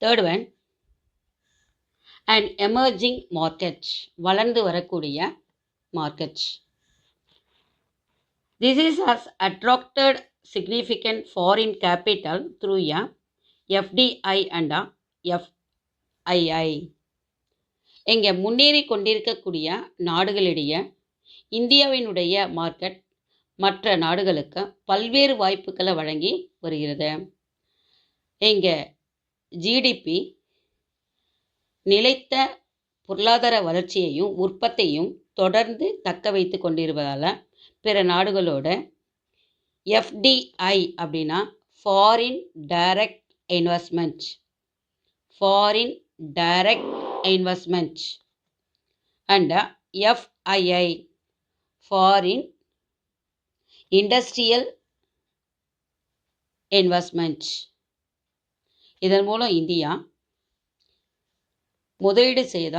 Third one, an emerging market, வளர்ந்து வரக்கூடிய market. This is has attracted significant foreign capital through a FDI and a FII. இங்கே முன்னேறி கொண்டிருக்கக்கூடிய நாடுகளிடையே இந்தியாவினுடைய மார்க்கெட் மற்ற நாடுகளுக்கு பல்வேறு வாய்ப்புகளை வழங்கி வருகிறது. இங்கே ஜிடிபி நிலைத்த பொருளாதார வளர்ச்சியையும் உற்பத்தியையும் தொடர்ந்து தக்க வைத்து கொண்டிருப்பதால் பிற நாடுகளோட எஃப்டிஐ அப்படின்னா foreign direct investment and FII foreign industrial investment. இதன் மூலம் இந்தியா முதலீடு செய்த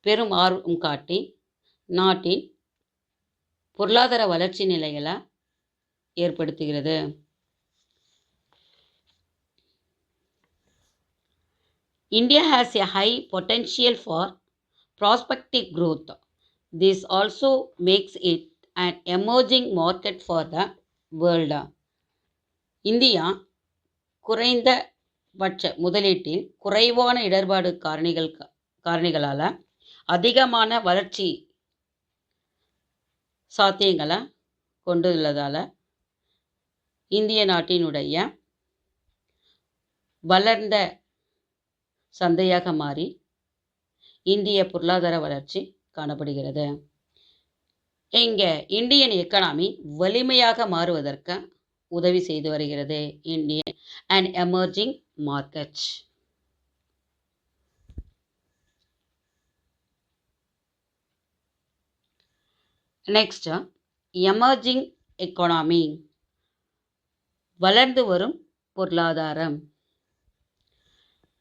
பெரும் ஆர்வம் காட்டி நாட்டின் பொருளாதார வளர்ச்சி நிலைகளை ஏற்படுத்துகிறது. India has a high potential for prospective growth. This also makes it an emerging market for the world. India குறைந்த பட்ச முதலீட்டில் குறைவான இடர்பாடு காரணிகளால் அதிகமான வளர்ச்சி சாத்தியங்களை கொண்டுள்ளதால் இந்திய நாட்டினுடைய வளர்ந்த சந்தையாக மாறி இந்திய பொருளாதார வளர்ச்சி காணப்படுகிறது. இங்கே இந்தியன் எக்கனாமி வலிமையாக மாறுவதற்கு உதவி செய்து வருகிறது. Indian and emerging market. Next, emerging economy, வளர்ந்து வரும் பொருளாதாரம்.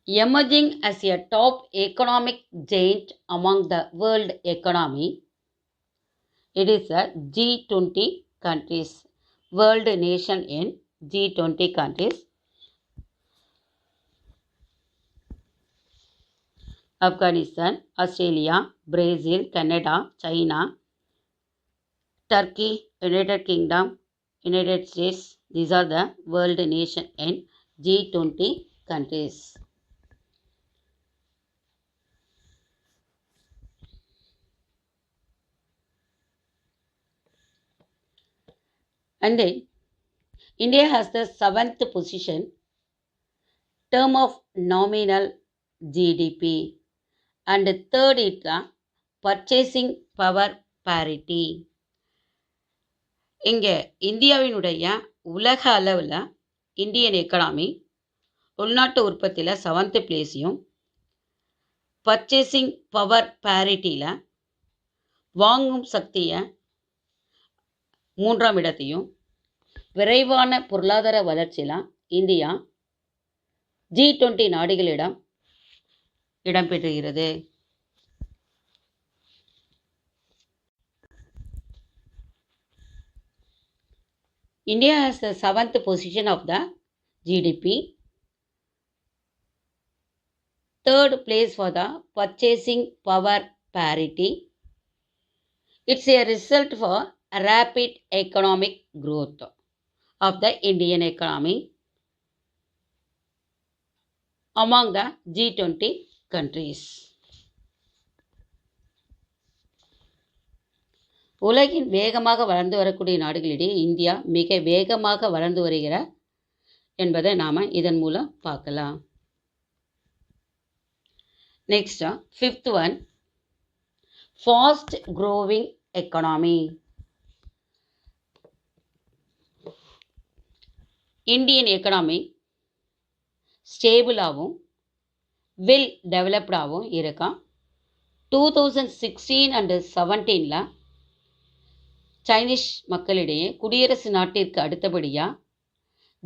Emerging as a top economic giant among the world economy, it is a G20 countries, world nation in G20 countries. Afghanistan, Australia, Brazil, Canada, China, Turkey, United Kingdom, United States. These are the world nation in G20 countries. And then India has the 7th position term of nominal GDP and third is the purchasing power parity. இங்கே இந்தியாவினுடைய உலக அளவில் Indian economy உள்நாட்டு உற்பத்தியில் 7th பிளேஸையும் purchasing power பேரிட்டியில் வாங்கும் சக்தியை 3ஆம் இடத்தையும் விரைவான பொருளாதார வளர்ச்சியில் இந்தியா G20 நாடுகளிடம் இடம்பெறுகிறது. India has the 7th position of the GDP, 3rd place for the purchasing power parity. It's a result for rapid economic growth of the Indian economy among the G20 countries. உலகின் வேகமாக வளர்ந்து வரக்கூடிய நாடுகளிடையே India மிக வேகமாக வளர்ந்து வருகிறார் என்பதை நாம் இதன் மூலம் பார்க்கலாம். Next, 5th one, fast growing economy. Indian economy ஸ்டேபிளாகவும் வெல் டெவலப்டாகவும் இருக்கான். 2016 and 17 சைனீஸ் மக்களிடையே குடியரசு நாட்டிற்கு அடுத்தபடியாக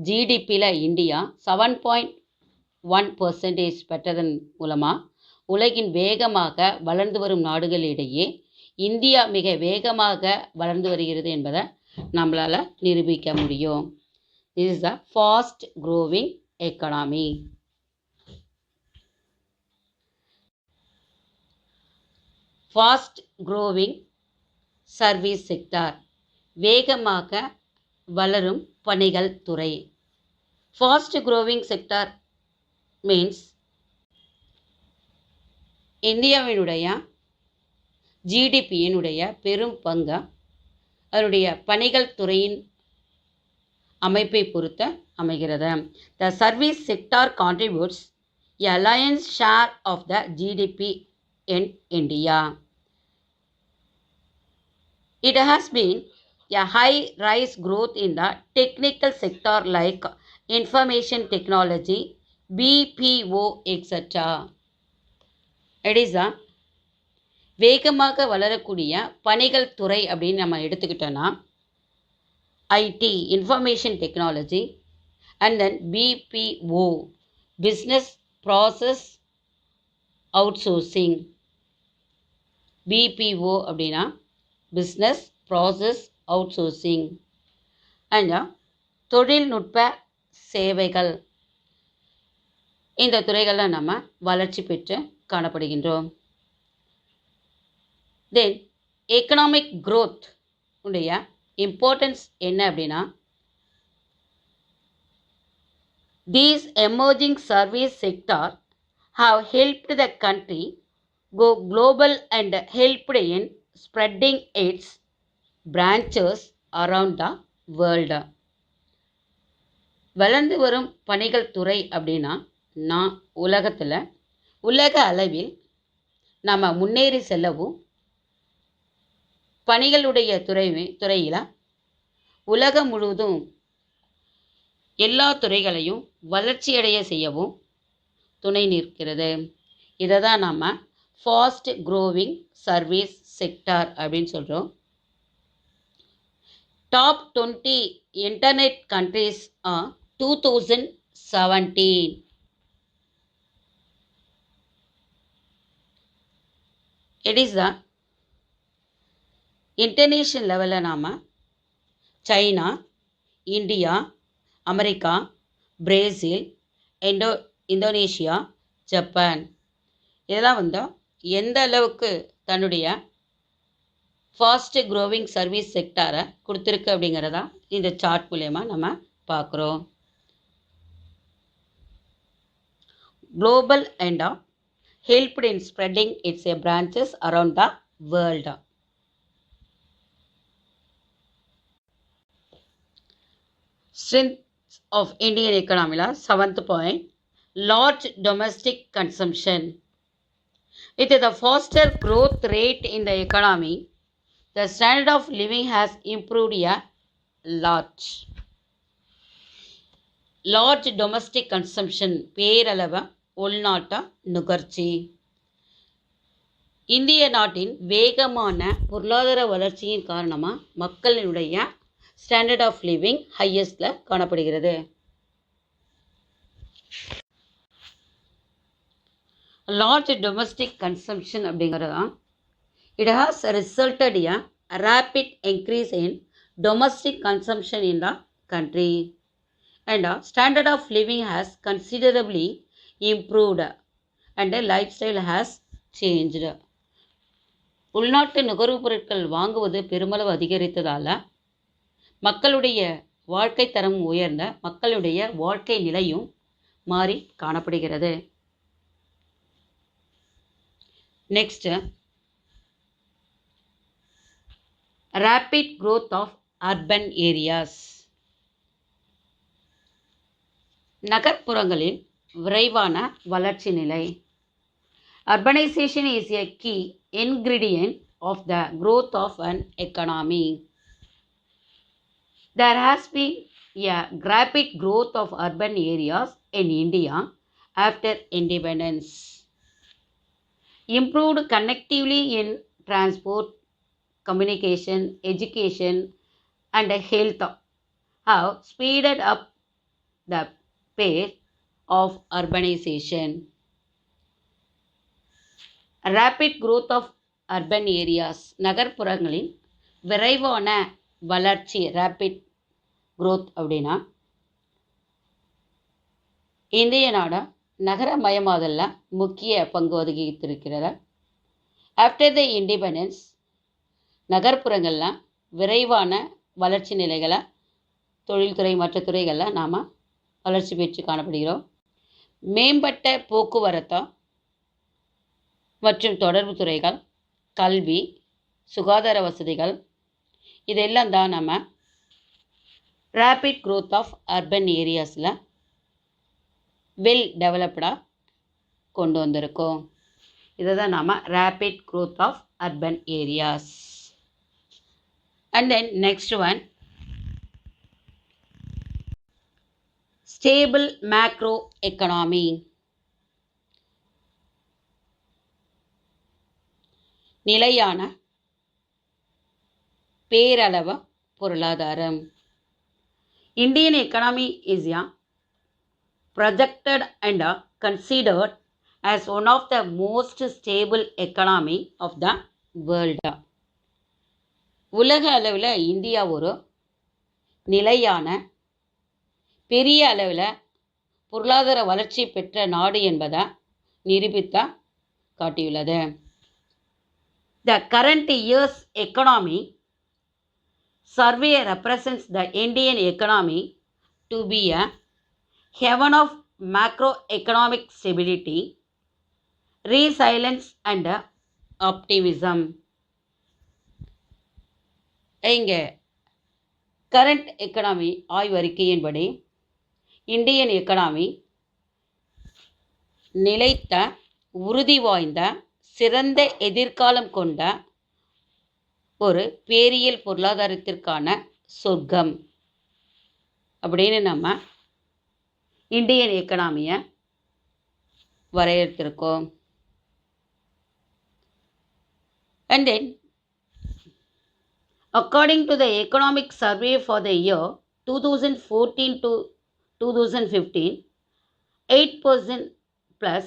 ஜிடிபியில் இந்தியா 7.1% பெற்றதன் மூலமாக உலகின் வேகமாக வளர்ந்து வரும் நாடுகளிடையே இந்தியா மிக வேகமாக வளர்ந்து வருகிறது என்பதை நம்மளால் நிரூபிக்க முடியும். This is a fast growing economy. Fast growing service sector, வேகமாக வளரும் பணிகள் துறை. ஃபாஸ்ட் க்ரோவிங் செக்டார் மீன்ஸ் இந்தியாவினுடைய ஜிடிபியினுடைய பெரும் பங்கு அதனுடைய பணிகள் துறையின் அமைப்பை பொறுத்து அமைகிறது. த service sector contributes a lion's share of the GDP in India. It has been a high rise growth in the technical sector like information technology, BPO, etc. It is a வேகமாக வளரக்கூடிய பணிகள் துறை அப்படின்னு நம்ம எடுத்துக்கிட்டோன்னா IT, information technology, and then BPO, business process outsourcing. BPO அப்படின்னா business process outsourcing. And தொழில்நுட்ப சேவைகள். இந்த துறைகளில் நம்ம வளர்ச்சி பெற்று காணப்படுகின்றோம். தென் எக்கனாமிக் க்ரோத் உடைய இம்பார்ட்டன்ஸ் என்ன அப்படின்னா, these emerging service sector have helped the country go global and helped in spreading its branches around the world. வளர்ந்து வரும் பணிகள் துறை அப்படின்னா நான் உலக அளவில் நம்ம முன்னேறி செல்லவும், பணிகளுடைய துறையில் உலகம் முழுவதும் எல்லா துறைகளையும் வளர்ச்சியடைய செய்யவும் துணை நிற்கிறது. இதை தான் நாம் ஃபாஸ்ட் க்ரோவிங் சர்வீஸ் செக்டார் அப்படின்னு சொல்கிறோம். Top 20 internet countries 2017. It is the international லெவலில் நாம் China, India, America, Brazil, Indonesia, Japan இதெல்லாம் எந்த அளவுக்கு தன்னுடைய ஃபாஸ்ட் க்ரோவிங் சர்வீஸ் செக்டாரை கொடுத்துருக்கு அப்படிங்கிறதா இந்த சார்ட் மூலயமா நம்ம பார்க்குறோம். Global and helped in spreading its branches around the world. Strengths of Indian economy, 7th point, large domestic consumption. With the faster growth rate in the economy, the standard of living has improved a lot. Large domestic consumption, பேரளவு உள்நாட்டு நுகர்ச்சி. இந்திய நாட்டின் வேகமான பொருளாதார வளர்ச்சியின் காரணமாக மக்களினுடைய standard of living ஹையஸ்டில் காணப்படுகிறது. லார்ஜ் டொமஸ்டிக் கன்சம்ஷன் அப்படிங்கிறது it has resulted a rapid increase in domestic consumption in the country and standard of living has considerably improved and lifestyle has changed. உள்நாட்டு நுகர்வுப் பொருட்கள் வாங்குவது பெருமளவு அதிகரித்ததால் மக்களுடைய வாழ்க்கை தரம் உயர்ந்த மக்களுடைய வாழ்க்கை நிலையும் மாறி காணப்படுகிறது. Next, rapid growth of urban areas. நகர்ப்புறங்களில் விரைவான வளர்ச்சி நிலை. Urbanization is a key ingredient of the growth of an economy. There has been a rapid growth of urban areas in India after independence. Improved connectivity in transport, communication, education, and health have speeded up the pace of urbanization. Rapid growth of urban areas, நகர்ப்புறங்களின் விரைவான வளர்ச்சி. Rapid growth அப்படின்னா இந்திய நாடு நகரமயமாதலில் முக்கிய பங்கு வகித்திருக்கிறது. After the independence நகர்ப்புறங்களில் விரைவான வளர்ச்சி நிலைகளை தொழில்துறை மற்ற துறைகளில் நாம் வளர்ச்சி பெற்று காணப்படுகிறோம். மேம்பட்ட போக்குவரத்து மற்றும் தொடர்பு துறைகள், கல்வி, சுகாதார வசதிகள் இதெல்லாம் தான் நம்ம ரேபிட் க்ரோத் ஆஃப் அர்பன் ஏரியாஸில் வெல் டெவலப்டாக கொண்டு வந்திருக்கோம். இதை தான் நாம் rapid growth of urban areas. And then next one, stable macro economy. நிலையான பேரளவு பொருளாதாரம். Indian economy is projected and considered as one of the most stable economy of the world. உலக அளவில் இந்தியா ஒரு நிலையான பெரிய அளவில் பொருளாதார வளர்ச்சி பெற்ற நாடு என்பதை நிரூபித்த காட்டியுள்ளது. The current year's economy survey represents the Indian economy to be a haven of macroeconomic stability, resilience and optimism. இங்கே கரண்ட் எக்கனாமி ஆய்வறிக்கையின்படி இந்தியன் எக்கனாமி நிலைத்த உறுதி வாய்ந்த சிறந்த எதிர்காலம் கொண்ட ஒரு பேரியல் பொருளாதாரத்திற்கான சொர்க்கம் அப்படின்னு நம்ம Indian எக்கனாமியை வரையறுத்திருக்கோம். And then, according to the economic survey for the year 2014 to 2015, 8% plus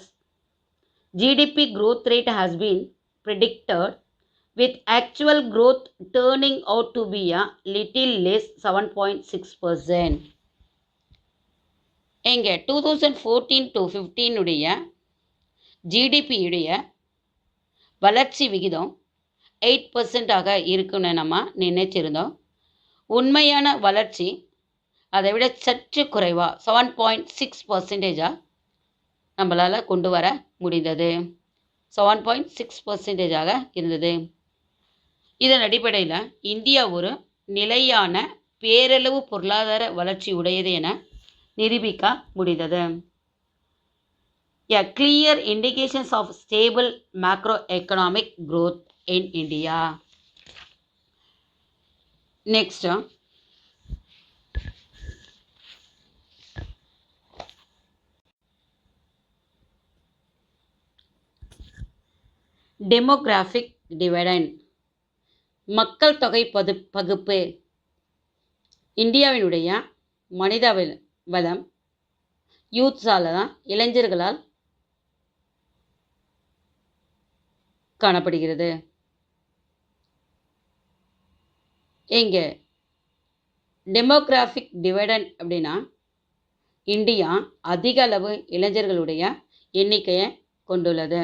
GDP growth rate has been predicted, with actual growth turning out to be a little less 7.6%. இங்கே 2014 to 15 உடைய ஜிடிபியுடைய வளர்ச்சி விகிதம் 8% இருக்குன்னு நம்ம நினைச்சிருந்தோம். உண்மையான வளர்ச்சி அதை விட சற்று குறைவாக 7.6% நம்மளால் கொண்டு வர முடிந்தது. 7.6% இருந்தது. இதன் அடிப்படையில் இந்தியா ஒரு நிலையான பேரளவு பொருளாதார வளர்ச்சி உடையது என நிரூபிக்க முடிந்தது. A clear indications of stable macroeconomic growth in India. Next, demographic dividend. மக்கள் தொகை பகுப்பு. இந்தியாவினுடைய மனித வளம் யூத்ஸால் தான், இளைஞர்களால் காணப்படுகிறது. இங்கே டெமோகிராஃபிக் டிவைடண்ட் அப்படின்னா இந்தியா அதிக அளவு இளைஞர்களுடைய எண்ணிக்கையை கொண்டுள்ளது.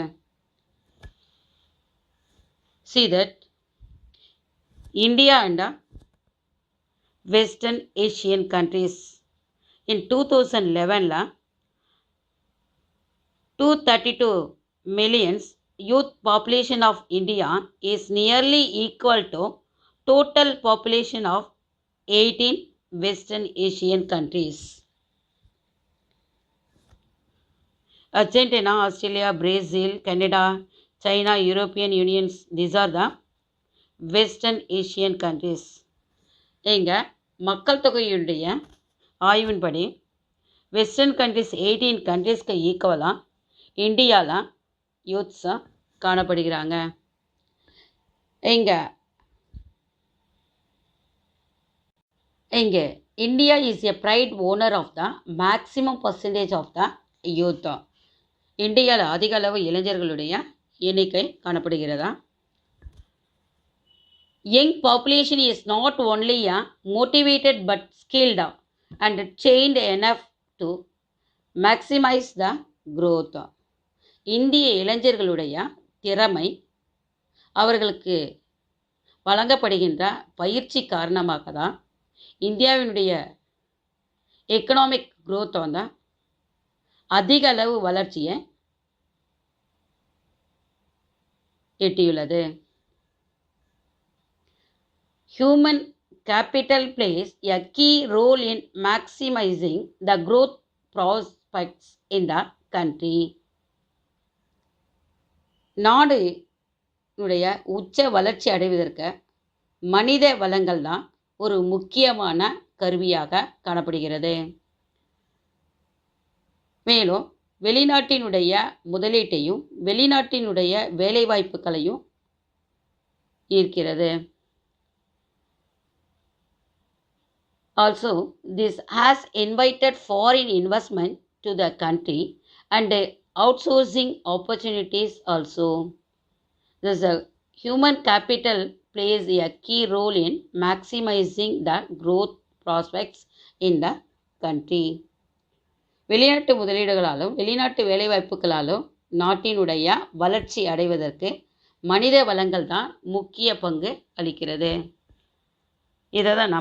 See that India and Western Asian countries in 2011 232 millions youth population of India is nearly equal to total population of 18 Western Asian countries. Argentina, Australia, Brazil, Canada, China, European Unions, these are the Western Asian countries. இங்கே மக்கள் தொகையுடைய ஆய்வின்படி western countries 18 கண்ட்ரிஸ்க்கு ஈக்குவலாக இந்தியாவில் யூத்ஸாக காணப்படுகிறாங்க. இங்கே India is a pride owner of the maximum percentage of the youth. இந்தியாவில் அதிக அளவு இளைஞர்களுடைய எண்ணிக்கை காணப்படுகிறதா. Young population is not only motivated but skilled and trained enough to maximize the growth. இந்திய இளைஞர்களுடைய திறமை அவர்களுக்கு வழங்கப்படுகின்ற பயிற்சி காரணமாக தான் இந்தியாவினுடைய எக்கனாமிக் growth வந்து அதிக அளவு வளர்ச்சியை எட்டியுள்ளது. Human capital plays a key role in maximizing the growth prospects in the country. நாடுடைய உச்ச வளர்ச்சி அடைவதற்கு மனித வளங்கள் தான் ஒரு முக்கியமான கருவியாக காணப்படுகிறது. மேலும் வெளிநாட்டினுடைய முதலீட்டையும் வெளிநாட்டினுடைய வேலைவாய்ப்புகளையும் ஈர்க்கிறது. Also, this has invited foreign investment to the country and outsourcing opportunities also. Thus, human capital plays a key role in maximizing the growth prospects in the country. வெளிநாட்டு முதலீடுகளாலும் வெளிநாட்டு வேலைவாய்ப்புகளாலும் நாட்டினுடைய வளர்ச்சி அடைவதற்கு மனித வளங்கள் தான் முக்கிய பங்கு அளிக்கிறது. இதை தான்